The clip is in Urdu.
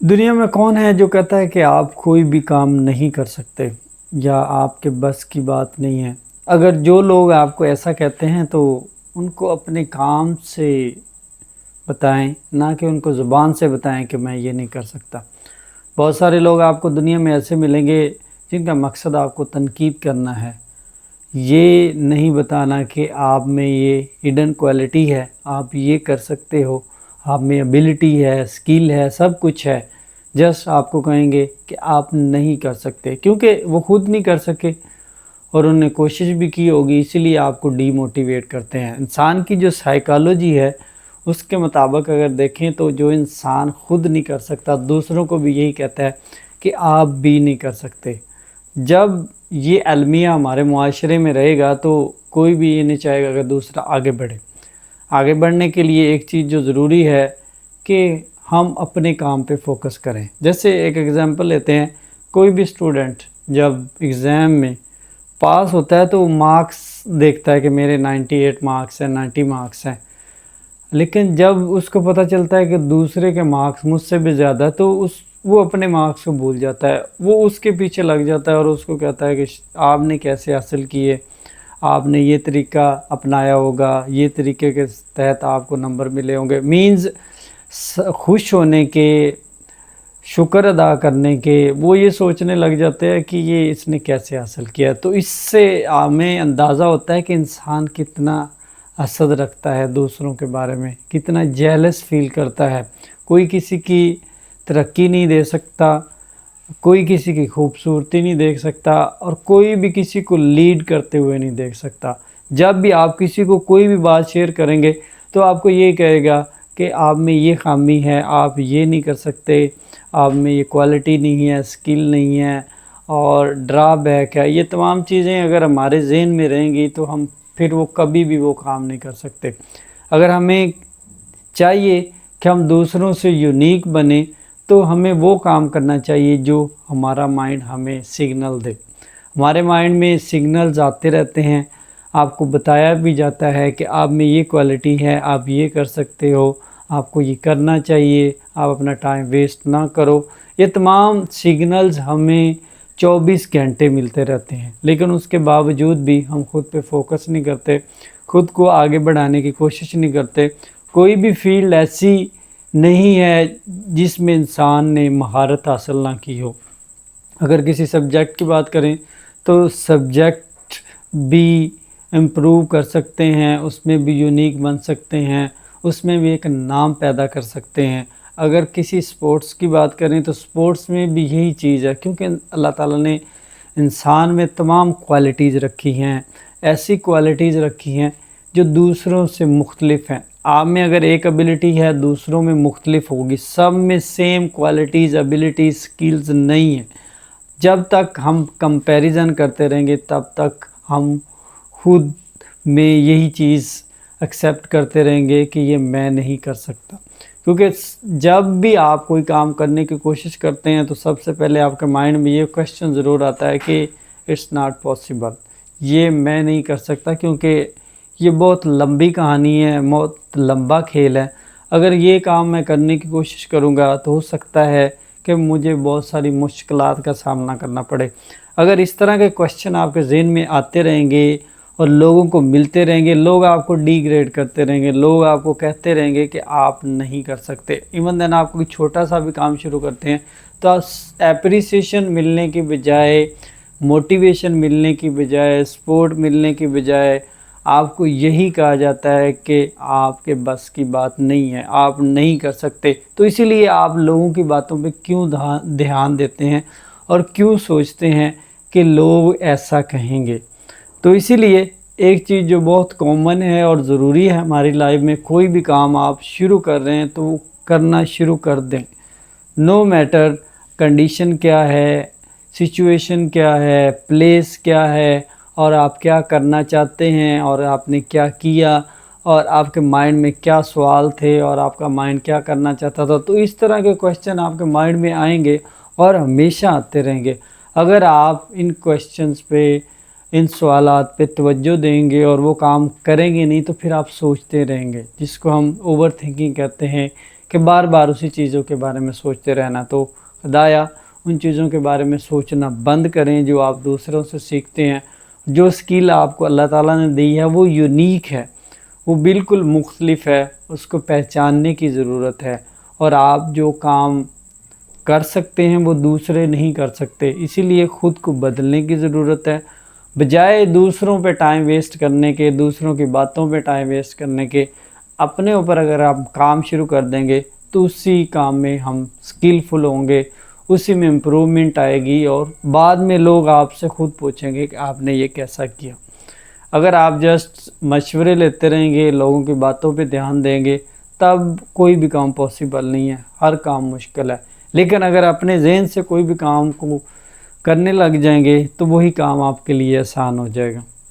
دنیا میں کون ہے جو کہتا ہے کہ آپ کوئی بھی کام نہیں کر سکتے یا آپ کے بس کی بات نہیں ہے؟ اگر جو لوگ آپ کو ایسا کہتے ہیں تو ان کو اپنے کام سے بتائیں، نہ کہ ان کو زبان سے بتائیں کہ میں یہ نہیں کر سکتا۔ بہت سارے لوگ آپ کو دنیا میں ایسے ملیں گے جن کا مقصد آپ کو تنقید کرنا ہے، یہ نہیں بتانا کہ آپ میں یہ ہڈن کوالٹی ہے، آپ یہ کر سکتے ہو، آپ میں ابیلٹی ہے، سکل ہے، سب کچھ ہے۔ جسٹ آپ کو کہیں گے کہ آپ نہیں کر سکتے، کیونکہ وہ خود نہیں کر سکے اور انہوں نے کوشش بھی کی ہوگی، اسی لیے آپ کو ڈی موٹیویٹ کرتے ہیں۔ انسان کی جو سائیکالوجی ہے اس کے مطابق اگر دیکھیں تو جو انسان خود نہیں کر سکتا دوسروں کو بھی یہی کہتا ہے کہ آپ بھی نہیں کر سکتے۔ جب یہ المیہ ہمارے معاشرے میں رہے گا تو کوئی بھی یہ نہیں چاہے گا کہ دوسرا آگے بڑھے۔ آگے بڑھنے کے لیے ایک چیز جو ضروری ہے کہ ہم اپنے کام پہ فوکس کریں۔ جیسے ایک ایگزامپل لیتے ہیں، کوئی بھی اسٹوڈنٹ جب ایگزام میں پاس ہوتا ہے تو وہ مارکس دیکھتا ہے کہ میرے 98 مارکس ہیں، 90 مارکس ہیں، لیکن جب اس کو پتہ چلتا ہے کہ دوسرے کے مارکس مجھ سے بھی زیادہ تو وہ اپنے مارکس کو بھول جاتا ہے، وہ اس کے پیچھے لگ جاتا ہے اور اس کو کہتا ہے کہ آپ نے کیسے حاصل کیے، آپ نے یہ طریقہ اپنایا ہوگا، یہ طریقے کے تحت آپ کو نمبر ملے ہوں گے۔ مینز خوش ہونے کے، شکر ادا کرنے کے، وہ یہ سوچنے لگ جاتے ہیں کہ یہ اس نے کیسے حاصل کیا۔ تو اس سے ہمیں اندازہ ہوتا ہے کہ انسان کتنا حسد رکھتا ہے دوسروں کے بارے میں، کتنا جیلس فیل کرتا ہے۔ کوئی کسی کی ترقی نہیں دے سکتا، کوئی کسی کی خوبصورتی نہیں دیکھ سکتا، اور کوئی بھی کسی کو لیڈ کرتے ہوئے نہیں دیکھ سکتا۔ جب بھی آپ کسی کو کوئی بھی بات شیئر کریں گے تو آپ کو یہ کہے گا کہ آپ میں یہ خامی ہے، آپ یہ نہیں کر سکتے، آپ میں یہ کوالٹی نہیں ہے، سکل نہیں ہے، اور ڈرا بیک ہے۔ یہ تمام چیزیں اگر ہمارے ذہن میں رہیں گی تو ہم پھر وہ کبھی بھی وہ کام نہیں کر سکتے۔ اگر ہمیں چاہیے کہ ہم دوسروں سے یونیک بنیں تو ہمیں وہ کام کرنا چاہیے جو ہمارا مائنڈ ہمیں سگنل دے۔ ہمارے مائنڈ میں سگنلز آتے رہتے ہیں، آپ کو بتایا بھی جاتا ہے کہ آپ میں یہ کوالٹی ہے، آپ یہ کر سکتے ہو، آپ کو یہ کرنا چاہیے، آپ اپنا ٹائم ویسٹ نہ کرو۔ یہ تمام سگنلز ہمیں 24 گھنٹے ملتے رہتے ہیں، لیکن اس کے باوجود بھی ہم خود پہ فوکس نہیں کرتے، خود کو آگے بڑھانے کی کوشش نہیں کرتے۔ کوئی بھی فیلڈ ایسی نہیں ہے جس میں انسان نے مہارت حاصل نہ کی ہو۔ اگر کسی سبجیکٹ کی بات کریں تو سبجیکٹ بھی امپروو کر سکتے ہیں، اس میں بھی یونیک بن سکتے ہیں، اس میں بھی ایک نام پیدا کر سکتے ہیں۔ اگر کسی سپورٹس کی بات کریں تو سپورٹس میں بھی یہی چیز ہے، کیونکہ اللہ تعالیٰ نے انسان میں تمام کوالٹیز رکھی ہیں، ایسی کوالٹیز رکھی ہیں جو دوسروں سے مختلف ہیں۔ آپ میں اگر ایک ابیلٹی ہے دوسروں میں مختلف ہوگی، سب میں سیم کوالٹیز، ابیلٹیز، سکلز نہیں ہیں۔ جب تک ہم کمپیریزن کرتے رہیں گے تب تک ہم خود میں یہی چیز ایکسیپٹ کرتے رہیں گے کہ یہ میں نہیں کر سکتا۔ کیونکہ جب بھی آپ کوئی کام کرنے کی کوشش کرتے ہیں تو سب سے پہلے آپ کے مائنڈ میں یہ کویسچن ضرور آتا ہے کہ اٹس ناٹ پاسبل، یہ میں نہیں کر سکتا، کیونکہ یہ بہت لمبی کہانی ہے، بہت لمبا کھیل ہے۔ اگر یہ کام میں کرنے کی کوشش کروں گا تو ہو سکتا ہے کہ مجھے بہت ساری مشکلات کا سامنا کرنا پڑے۔ اگر اس طرح کے کویسچن آپ کے ذہن میں آتے رہیں گے اور لوگوں کو ملتے رہیں گے، لوگ آپ کو ڈی گریڈ کرتے رہیں گے، لوگ آپ کو کہتے رہیں گے کہ آپ نہیں کر سکتے، ایون دین آپ کوئی چھوٹا سا بھی کام شروع کرتے ہیں تو اپریسیشن ملنے کی بجائے، موٹیویشن ملنے کی بجائے، سپورٹ ملنے کی بجائے آپ کو یہی کہا جاتا ہے کہ آپ کے بس کی بات نہیں ہے، آپ نہیں کر سکتے۔ تو اسی لیے آپ لوگوں کی باتوں پہ کیوں دھیان دیتے ہیں اور کیوں سوچتے ہیں کہ لوگ ایسا کہیں گے؟ تو اسی لیے ایک چیز جو بہت کامن ہے اور ضروری ہے ہماری لائف میں، کوئی بھی کام آپ شروع کر رہے ہیں تو وہ کرنا شروع کر دیں، نو میٹر کنڈیشن کیا ہے، سچویشن کیا ہے، پلیس کیا ہے، اور آپ کیا کرنا چاہتے ہیں، اور آپ نے کیا کیا، اور آپ کے مائنڈ میں کیا سوال تھے، اور آپ کا مائنڈ کیا کرنا چاہتا تھا۔ تو اس طرح کے کویسچن آپ کے مائنڈ میں آئیں گے اور ہمیشہ آتے رہیں گے۔ اگر آپ ان کویسچنز پہ، ان سوالات پہ توجہ دیں گے اور وہ کام کریں گے نہیں تو پھر آپ سوچتے رہیں گے، جس کو ہم اوور تھنکنگ کہتے ہیں کہ بار بار اسی چیزوں کے بارے میں سوچتے رہنا. تو خدایا ان چیزوں کے بارے میں سوچنا بند کریں جو آپ دوسروں سے سیکھتے ہیں. جو اسکل آپ کو اللہ تعالیٰ نے دی ہے وہ یونیک ہے, وہ بالکل مختلف ہے, اس کو پہچاننے کی ضرورت ہے. اور آپ جو کام کر سکتے ہیں وہ دوسرے نہیں کر سکتے, اسی لیے خود کو بدلنے کی ضرورت ہے. بجائے دوسروں پہ ٹائم ویسٹ کرنے کے, دوسروں کی باتوں پہ ٹائم ویسٹ کرنے کے, اپنے اوپر اگر آپ کام شروع کر دیں گے تو اسی کام میں ہم اسکلفل ہوں گے, اسی میں امپرومنٹ آئے گی, اور بعد میں لوگ آپ سے خود پوچھیں گے کہ آپ نے یہ کیسا کیا. اگر آپ جسٹ مشورے لیتے رہیں گے, لوگوں کی باتوں پہ دھیان دیں گے, تب کوئی بھی کام پاسبل نہیں ہے, ہر کام مشکل ہے. لیکن اگر اپنے ذہن سے کوئی بھی کام کو کرنے لگ جائیں گے تو وہی کام آپ کے لیے آسان ہو جائے گا.